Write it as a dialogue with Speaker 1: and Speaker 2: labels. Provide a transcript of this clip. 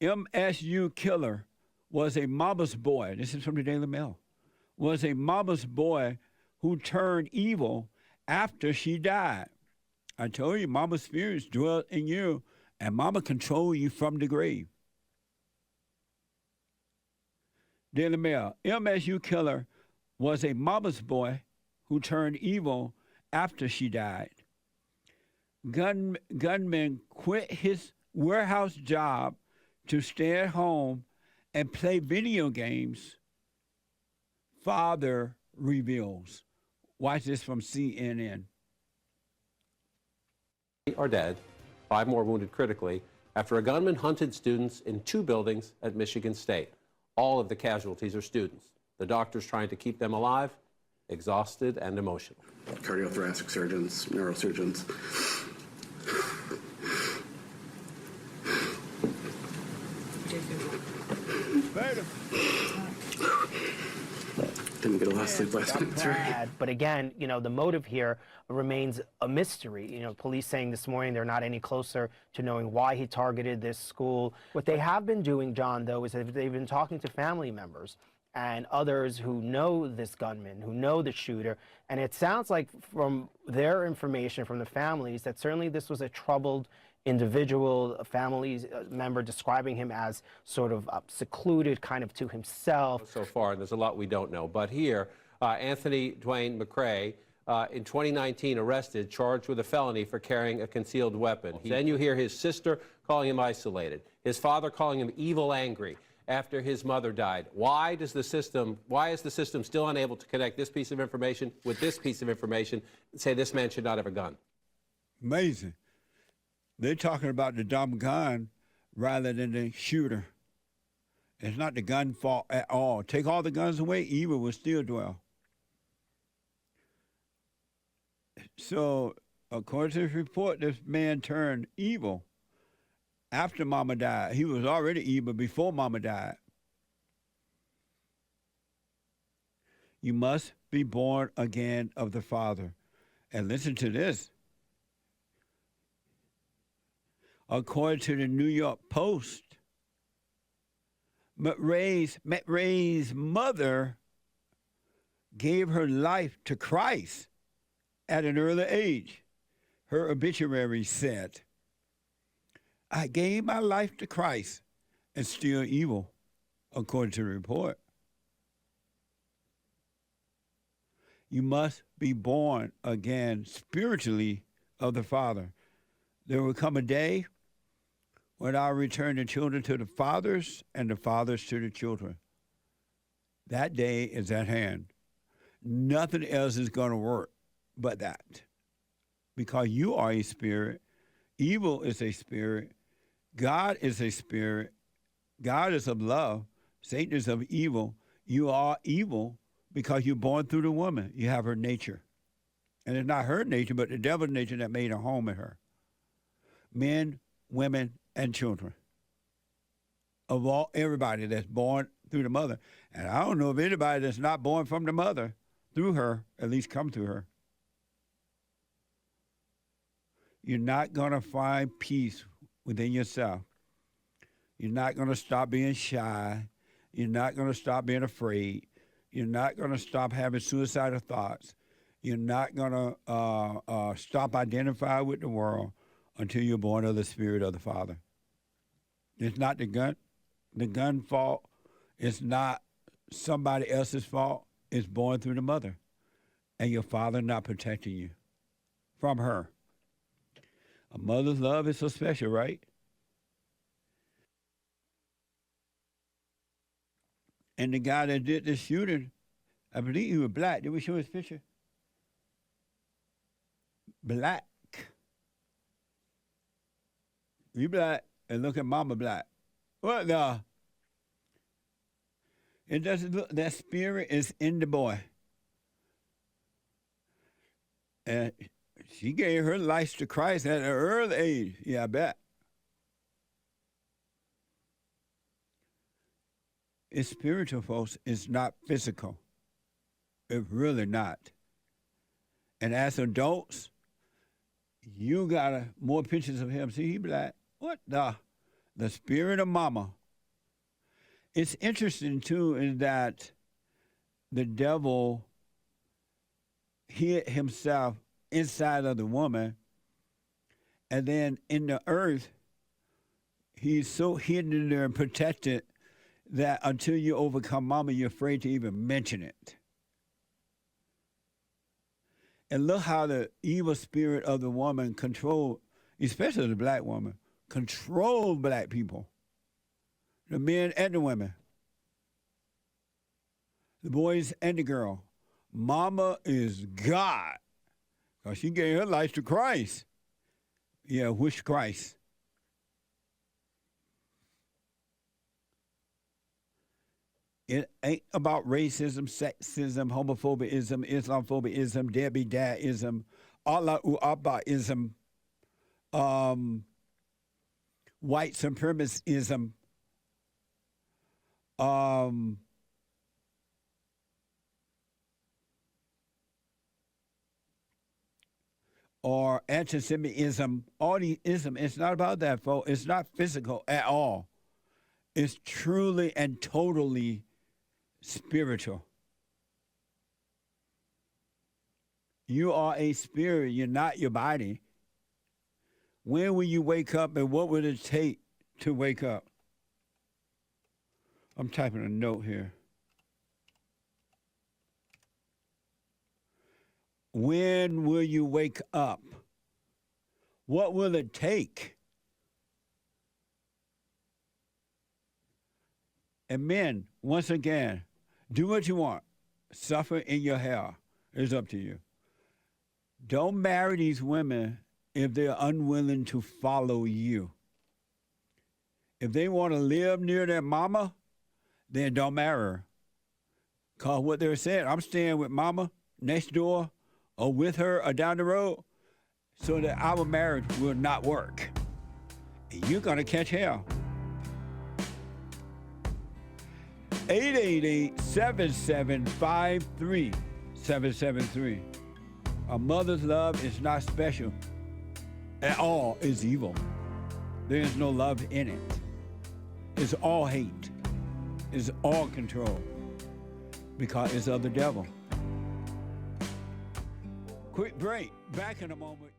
Speaker 1: MSU killer was a mama's boy. This is from the Daily Mail. Was a mama's boy who turned evil after she died. I told you, mama's spirits dwell in you, and mama control you from the grave. Daily Mail. MSU killer was a mama's boy who turned evil after she died. Gunman quit his warehouse job to stay at home and play video games, father reveals. Watch this from CNN.
Speaker 2: Are dead, 5 more wounded critically, after a gunman hunted students in 2 buildings at Michigan State. All of the casualties are students. The doctors trying to keep them alive, exhausted and emotional.
Speaker 3: Cardiothoracic surgeons, neurosurgeons. Didn't get a lot of sleep last night.
Speaker 4: But again, you know, the motive here remains a mystery. You know, police saying this morning they're not any closer to knowing why he targeted this school. What they have been doing, John, though, is that they've been talking to family members and others who know this gunman, who know the shooter. And it sounds like from their information from the families that certainly this was a troubled individual, a family member describing him as sort of secluded, kind of to himself.
Speaker 2: So far, there's a lot we don't know. But here, Anthony Dwayne McCrae, in 2019, arrested, charged with a felony for carrying a concealed weapon. Then you hear his sister calling him isolated, his father calling him evil angry after his mother died. Why is the system still unable to connect this piece of information with this piece of information and say this man should not have a gun?
Speaker 1: Amazing. They're talking about the dumb gun rather than the shooter. It's not the gun fault at all. Take all the guns away, evil will still dwell. So, according to this report, this man turned evil after Mama died. He was already evil before Mama died. You must be born again of the Father. And listen to this. According to the New York Post, McRae's mother gave her life to Christ at an early age. Her obituary said, I gave my life to Christ and still evil, according to the report. You must be born again spiritually of the Father. There will come a day when I'll return the children to the fathers and the fathers to the children. That day is at hand. Nothing else is going to work but that. Because you are a spirit, evil is a spirit, God is a spirit, God is of love, Satan is of evil. You are evil because you're born through the woman. You have her nature. And it's not her nature, but the devil's nature that made a home in her. Men, women, and children. Of all everybody that's born through the mother. And I don't know of anybody that's not born from the mother through her, at least come through her. You're not going to find peace within yourself. You're not going to stop being shy. You're not going to stop being afraid. You're not going to stop having suicidal thoughts. You're not going to stop identifying with the world until you're born of the Spirit of the Father. It's not the gun. The gun fault. It's not somebody else's fault. It's born through the mother. And your father not protecting you from her. A mother's love is so special, right? And the guy that did the shooting, I believe he was black. Did we show his picture? Black. You black, and look at mama black. What the? It doesn't look, that spirit is in the boy. And she gave her life to Christ at an early age. Yeah, I bet. It's spiritual, folks. It's not physical. It's really not. And as adults, you got more pictures of him. See, he black. What the? the spirit of mama. It's interesting, too, in that the devil hid himself inside of the woman, and then in the earth, he's so hidden in there and protected that until you overcome mama, you're afraid to even mention it. And look how the evil spirit of the woman controlled, especially the black woman, controlled black people, the men and the women, the boys and the girl. Mama is God, because she gave her life to Christ. Yeah, which Christ? It ain't about racism, sexism, homophobism, Islamophobism, Debbie Dadism, Allah Abbaism, white supremacism, or anti-Semitism. All the ism. It's not about that, folks. It's not physical at all. It's truly and totally spiritual. You are a spirit. You're not your body. When will you wake up, and what will it take to wake up? I'm typing a note here. When will you wake up? What will it take? And men, once again, do what you want. Suffer in your hell. It's up to you. Don't marry these women if they're unwilling to follow you. If they want to live near their mama, then don't marry her. Because what they're saying, I'm staying with mama next door or with her or down the road so that our marriage will not work. And you're going to catch hell. 888-7753-773. A mother's love is not special at all. It's evil. There is no love in it. It's all hate. It's all control because it's of the devil. Quick break. Back in a moment.